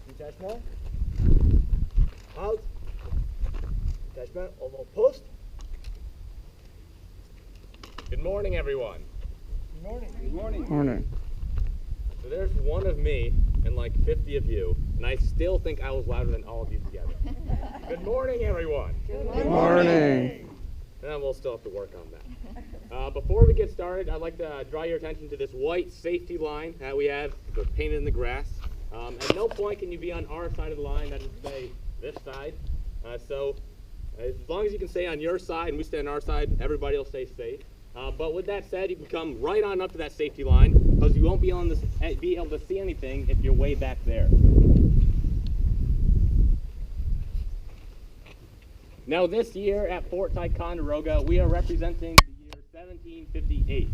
Detachement. Out. Detachment. Over post. Good morning, everyone. Good morning. Good morning. Morning. So there's one of me and like 50 of you, and I still think I was louder than all of you together. Good morning, everyone. Good morning. And we'll still have to work on that. Before we get started, I'd like to draw your attention to this white safety line that we have painted in the grass. At no point can you be on our side of the line, that is to say this side. So as long as you can stay on your side and we stay on our side, everybody will stay safe. But with that said, you can come right on up to that safety line because you won't be able to see anything if you're way back there. Now this year at Fort Ticonderoga, we are representing the year 1758,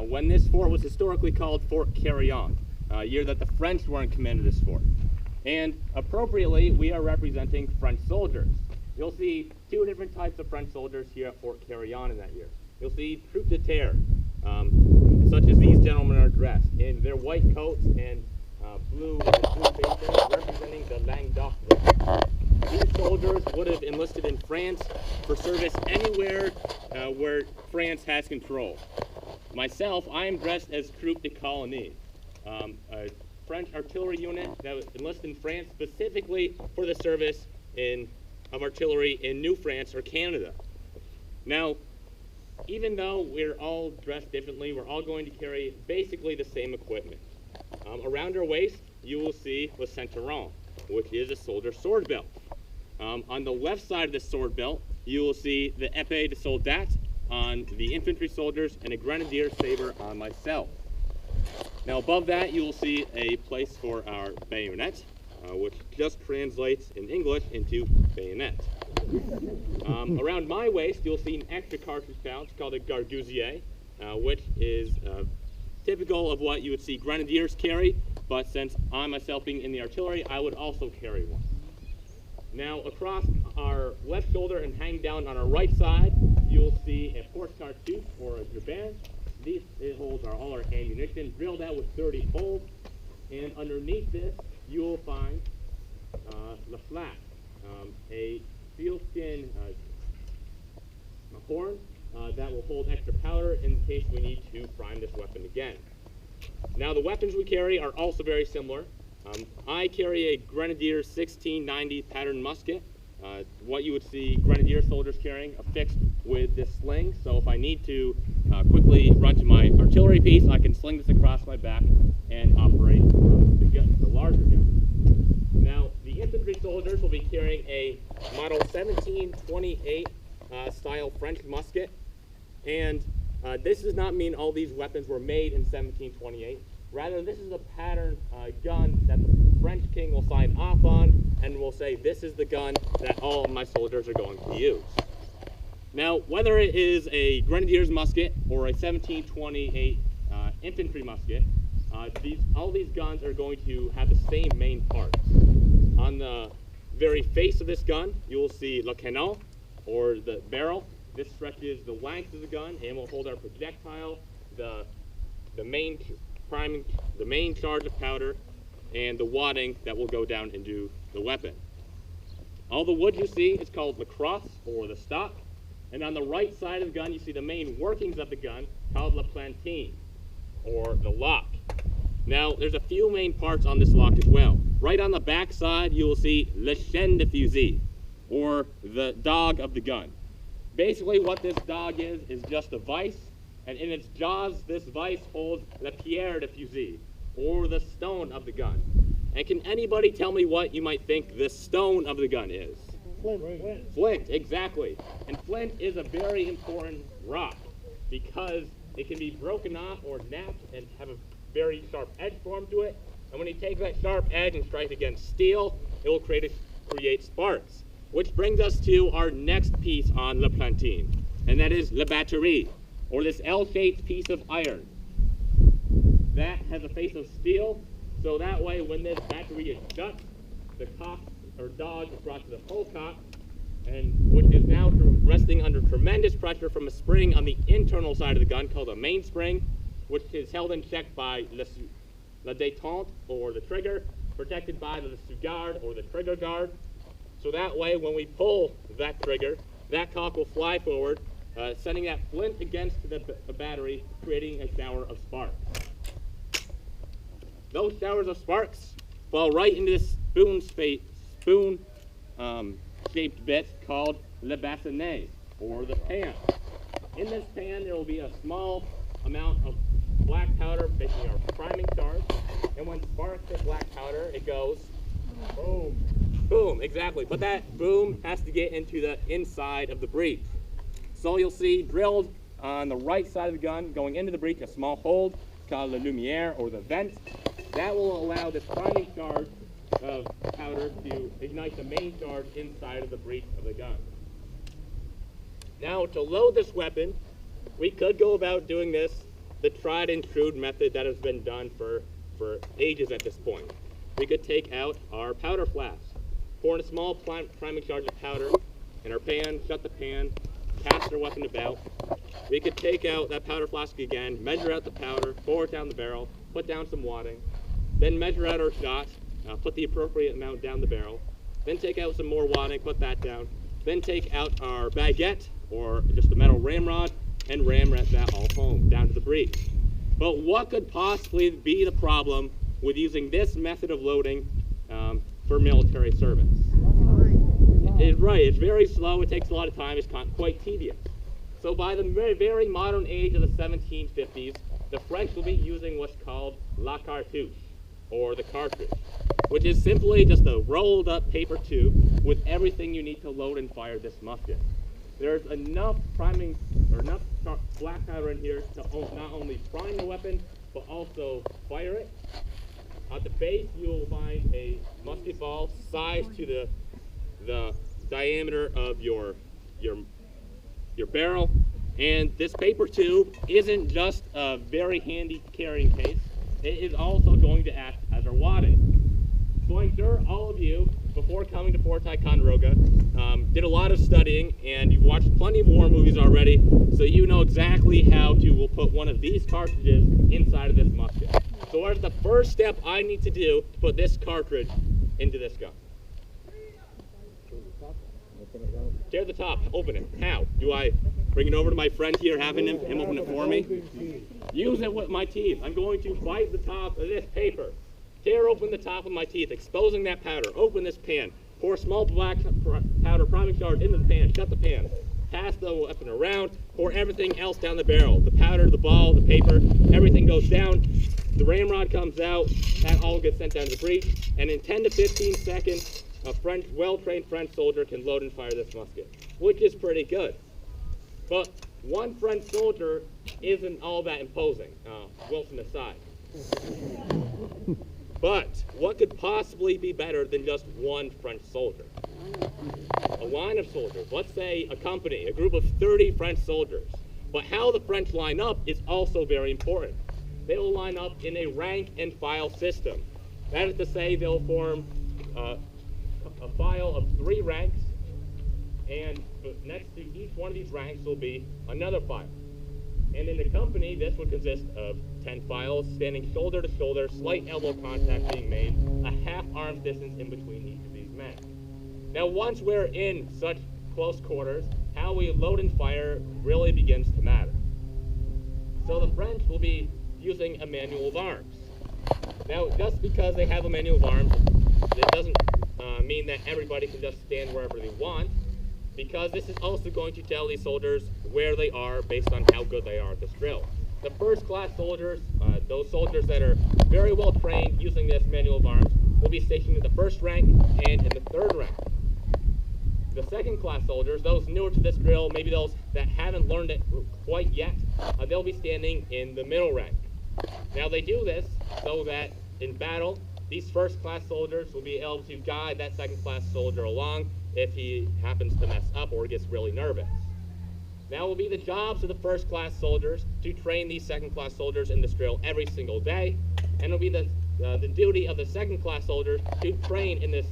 when this fort was historically called Fort Carillon, a year that the French were in command of this fort. And appropriately, we are representing French soldiers. You'll see two different types of French soldiers here at Fort Carillon in that year. You'll see troupes de terre, such as these gentlemen are dressed in their white coats and blue bases representing the Languedoc regiment. These soldiers would have enlisted in France for service anywhere where France has control. Myself, I am dressed as troupe de colonie, a French artillery unit that was enlisted in France specifically for the service of artillery in New France or Canada. Now, even though we're all dressed differently, we're all going to carry basically the same equipment. Around our waist, you will see the ceinturon, which is a soldier's sword belt. On the left side of the sword belt, you will see the épée de soldat on the infantry soldiers and a grenadier saber on myself. Now above that, you will see a place for our bayonet, which just translates in English into bayonet. Around my waist, you'll see an extra cartridge pouch called a gargousier, which is typical of what you would see grenadiers carry, but since I myself being in the artillery, I would also carry one. Now across our left shoulder and hanging down on our right side, you'll see a porte cartouche or a jabin. These holes are all our ammunition, drilled out with 30 holes, and underneath this, you will find the flat, a sealskin horn that will hold extra powder in case we need to prime this weapon again. Now the weapons we carry are also very similar. I carry a Grenadier 1690 pattern musket, what you would see Grenadier soldiers carrying, affixed with this sling. So if I need to quickly run to my artillery piece, I can sling this across my back and operate the larger gun. Now the infantry soldiers will be carrying a model 1728 style French musket, and this does not mean all these weapons were made in 1728. Rather, this is a pattern gun that the French king will sign off on and will say, this is the gun that all of my soldiers are going to use. Now, whether it is a grenadier's musket or a 1728 infantry musket, all these guns are going to have the same main parts. On the very face of this gun, you will see le canon, or the barrel. This stretches the length of the gun and will hold our projectile, the main charge of powder, and the wadding that will go down into the weapon. All the wood you see is called the crosse, or the stock, and on the right side of the gun you see the main workings of the gun called la plantine, or the lock. Now there's a few main parts on this lock as well. Right on the back side you will see le chien de fusil, or the dog of the gun. Basically what this dog is just a vise, and in its jaws this vise holds la pierre de fusil, or the stone of the gun. And can anybody tell me what you might think the stone of the gun is? Flint. Flint, exactly. And flint is a very important rock because it can be broken off or napped and have a very sharp edge form to it. And when you take that sharp edge and strike against steel, it will create sparks. Which brings us to our next piece on la plantine, and that is la batterie, or this L-shaped piece of iron. That has a face of steel, so that way when this battery is shut, the cock or dog is brought to the full cock, and which is now resting under tremendous pressure from a spring on the internal side of the gun called a mainspring. which is held in check by la détente, or the trigger, protected by the sous-garde, or the trigger guard. So that way, when we pull that trigger, that cock will fly forward, sending that flint against the battery, creating a shower of sparks. Those showers of sparks fall right into this spoon-shaped bit called le bassinet, or the pan. In this pan, there will be a small amount of black powder, making our priming charge. And when sparks hit black powder, it goes boom. Boom, exactly. But that boom has to get into the inside of the breech. So you'll see drilled on the right side of the gun, going into the breech, a small hole called la lumiere, or the vent. That will allow this priming charge of powder to ignite the main charge inside of the breech of the gun. Now, to load this weapon, we could go about doing this the tried and true method that has been done for ages at this point. We could take out our powder flask, pour in a small priming charge of powder in our pan, shut the pan, pass our weapon about. We could take out that powder flask again, measure out the powder, pour it down the barrel, put down some wadding, then measure out our shot, put the appropriate amount down the barrel, then take out some more wadding, put that down, then take out our baguette, or just a metal ramrod, and ramrod that all home, down to the breech. But what could possibly be the problem with using this method of loading for military service? It's very slow, it takes a lot of time, it's quite tedious. So by the very, very modern age of the 1750s, the French will be using what's called la cartouche, or the cartridge, which is simply just a rolled up paper tube with everything you need to load and fire this musket. There's enough priming, or enough black powder in here to not only prime the weapon, but also fire it. At the base, you will find a musket ball sized to the diameter of your barrel. And this paper tube isn't just a very handy carrying case. It is also going to act as our wadding. So I'm sure all of you, before coming to Fort Ticonderoga, did a lot of studying, and you've watched plenty of war movies already, so you know exactly how to put one of these cartridges inside of this musket. So what is the first step I need to do to put this cartridge into this gun? Tear the top, open it. How? Do I bring it over to my friend here, having him open it for me? Use it with my teeth. I'm going to bite the top of this paper, tear open the top with my teeth, exposing that powder. Open this pan, pour small black powder priming charge into the pan, shut the pan, pass the weapon around, pour everything else down the barrel. The powder, the ball, the paper, everything goes down. The ramrod comes out, that all gets sent down to the breech, and in 10 to 15 seconds, a well-trained French soldier can load and fire this musket, which is pretty good. But one French soldier isn't all that imposing, Wilson aside. But what could possibly be better than just one French soldier? A line of soldiers, let's say a company, a group of 30 French soldiers. But how the French line up is also very important. They will line up in a rank and file system. That is to say, they'll form a file of 3 ranks, and next to each one of these ranks will be another file. And in the company, this would consist of 10 files standing shoulder to shoulder, slight elbow contact being made, a half arm's distance in between each of these men. Now, once we're in such close quarters, how we load and fire really begins to matter. So the French will be using a manual of arms. Now, just because they have a manual of arms, it doesn't mean that everybody can just stand wherever they want, because this is also going to tell these soldiers where they are based on how good they are at this drill. The first class soldiers, those soldiers that are very well trained using this manual of arms, will be stationed in the first rank and in the third rank. The second class soldiers, those newer to this drill, maybe those that haven't learned it quite yet, they'll be standing in the middle rank. Now they do this so that in battle, these first class soldiers will be able to guide that second class soldier along if he happens to mess up or gets really nervous. Now it will be the jobs of the first class soldiers to train these second class soldiers in this drill every single day, and it will be the duty of the second class soldiers to train in this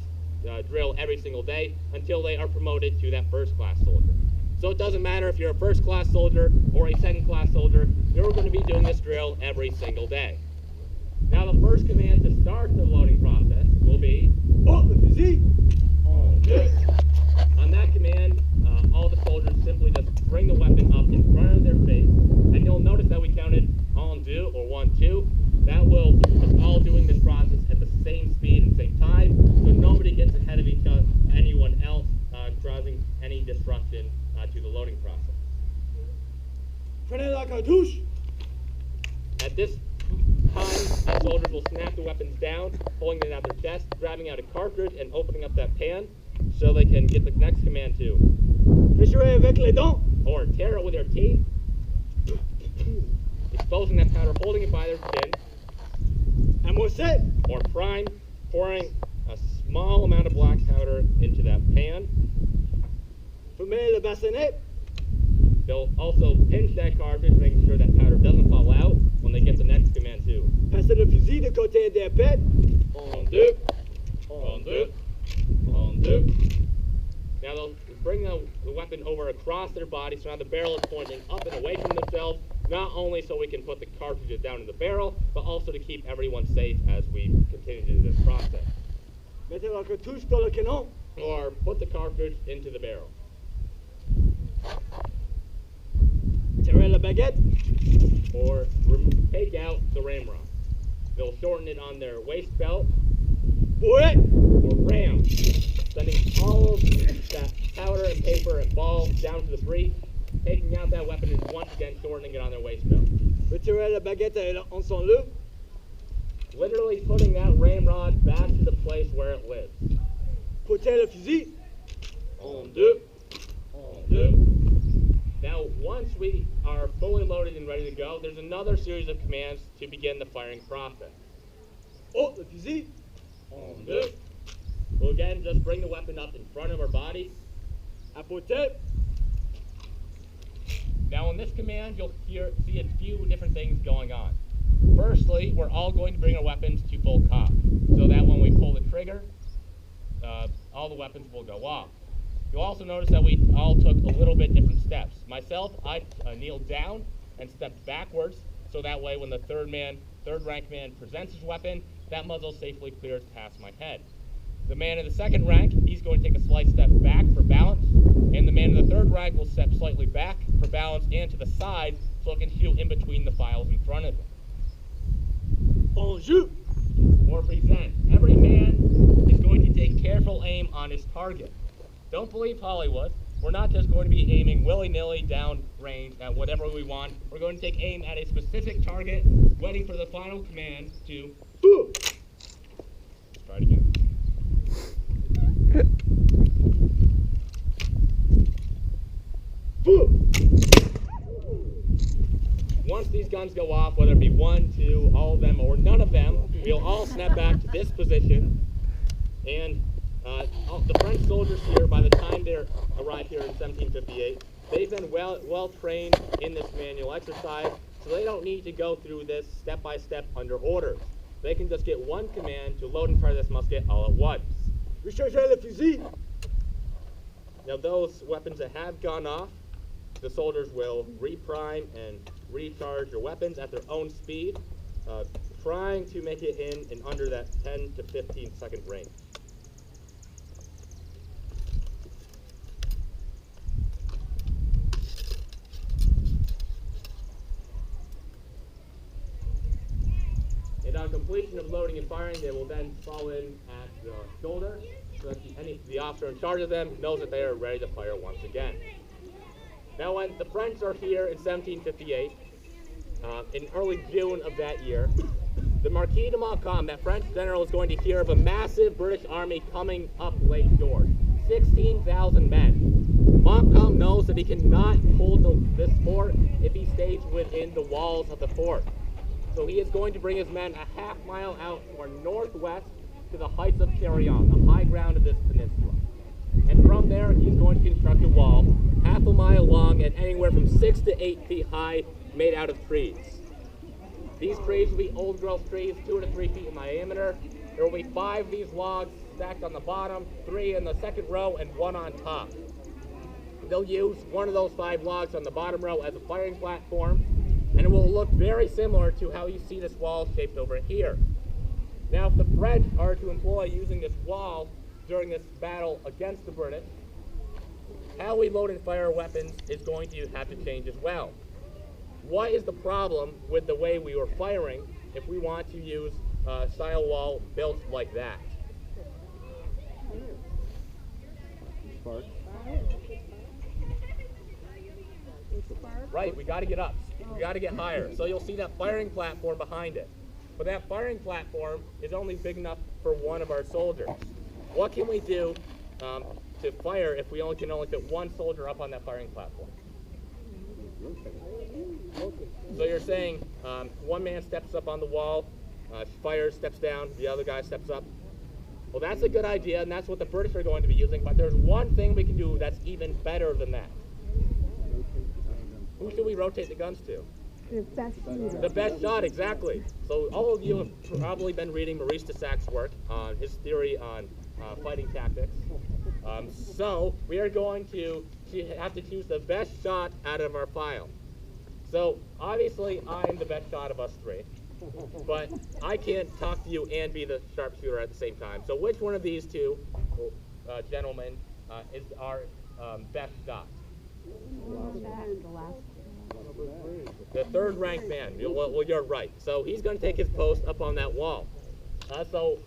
drill every single day until they are promoted to that first class soldier. So it doesn't matter if you're a first-class soldier or a second-class soldier, you're going to be doing this drill every single day. Now the first command to start the loading process will be Porte le fusil. on deux. On that command, all the soldiers simply just bring the weapon up in front of their face, and you'll notice that we counted en deux or 1, 2. That will keep us all doing this process at the same speed and same time, so nobody gets ahead of anyone else, causing any disruption to the loading process. Prenez la cartouche. At this time, soldiers will snap the weapons down, pulling it out their chest, grabbing out a cartridge, and opening up that pan so they can get the next command too. Déchirez avec les dents. Or tear it with your teeth, exposing that powder, holding it by their chin. Un musket. Or prime, pouring a small amount of black powder into that pan. Fumez le bassinet. They'll also pinch that cartridge, making sure that powder doesn't fall out when they get the next command too. Passez le fusil de côté des pets. En deux, en deux, en deux. Now they'll bring the weapon over across their body, so now the barrel is pointing up and away from themselves, not only so we can put the cartridges down in the barrel, but also to keep everyone safe as we continue to do this process. Mettez la cartouche dans le canon. Or put the cartridge into the barrel. Tirez la baguette. Or take out the ramrod. They'll shorten it on their waist belt. Bourré. Or ram, sending all of that powder and paper and ball down to the breech, taking out that weapon and once again shortening it on their waist belt. Retirez la baguette en son lieu. Literally putting that ramrod back to the place where it lives. Portez le fusil. En deux, en deux. Now, once we are fully loaded and ready to go, there's another series of commands to begin the firing process. Haute le fusil. En deux. We'll again just bring the weapon up in front of our body. Apportez. Now, in this command, you'll see a few different things going on. Firstly, we're all going to bring our weapons to full cock, so that when we pull the trigger, all the weapons will go off. You'll also notice that we all took a little bit different steps. Myself, I kneeled down and stepped backwards, so that way when the third rank man presents his weapon, that muzzle safely clears past my head. The man in the second rank, he's going to take a slight step back for balance, and the man in the third rank will step slightly back for balance and to the side so it can shoot in between the files in front of him. En jeu. Or present. Every man is going to take careful aim on his target. Don't believe Hollywood. We're not just going to be aiming willy-nilly down range at whatever we want. We're going to take aim at a specific target, waiting for the final command to boom. Let's try it again. Boom. Once these guns go off, whether it be 1, 2, all of them, or none of them, we'll all snap back to this position. And the French soldiers here, by the time they arrive here in 1758, they've been well trained in this manual exercise, so they don't need to go through this step by step under orders. They can just get one command to load and fire this musket all at once. Rechargez le fusil. Now those weapons that have gone off, the soldiers will reprime and recharge your weapons at their own speed, trying to make it in under that 10 to 15 second range. And on completion of loading and firing, they will then fall in at the shoulder, so that the officer in charge of them knows that they are ready to fire once again. Now, when the French are here in 1758, in early June of that year, the Marquis de Montcalm, that French general, is going to hear of a massive British army coming up Lake George. 16,000 men. Montcalm knows that he cannot hold this fort if he stays within the walls of the fort. So he is going to bring his men a half mile out or northwest to the heights of Carillon, the high ground of this peninsula. And from there, he's going to construct a wall half a mile long and anywhere from 6 to 8 feet high, made out of trees. These trees will be old growth trees, 2 to 3 feet in diameter. There will be 5 of these logs stacked on the bottom, 3 in the second row, and 1 on top. they'll use one of those 5 logs on the bottom row as a firing platform, and it will look very similar to how you see this wall shaped over here. Now, if the French are to employ using this wall during this battle against the British, how we load and fire weapons is going to have to change as well. What is the problem with the way we were firing if we want to use a style wall built like that? Right, we got to get up. We got to get higher. So you'll see that firing platform behind it. But that firing platform is only big enough for one of our soldiers. What can we do to fire if we can only fit one soldier up on that firing platform? So you're saying one man steps up on the wall, fires, steps down, the other guy steps up. Well, that's a good idea, and that's what the British are going to be using, but there's one thing we can do that's even better than that. Who should we rotate the guns to? The best shooter. The best shot, exactly. So all of you have probably been reading Maurice de Sac's work on his theory on fighting tactics. So we are going to have to choose the best shot out of our file. So obviously I'm the best shot of us 3, but I can't talk to you and be the sharpshooter at the same time. So which one of these 2 gentlemen is our best shot? The 3rd ranked man. Well, you're right. So he's going to take his post up on that wall. So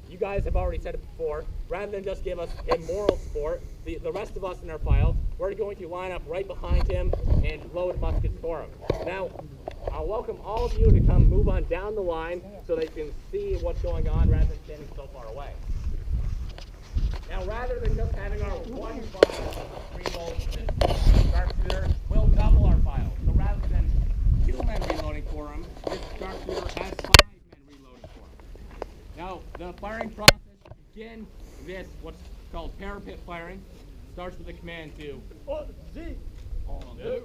you guys have already said it before. Rather than just give us a moral support, the rest of us in our file, we're going to line up right behind him and load muskets for him. Now, I'll welcome all of you to come move on down the line so they can see what's going on rather than standing so far away. Now, rather than just having our one file reload this sharpshooter, we'll double our file. So rather than 2 men reloading for him, this sharpshooter has 5 men reloading for him. Now, the firing process to begin this, what's called parapet firing, starts with the command to Haute fusil. En deux.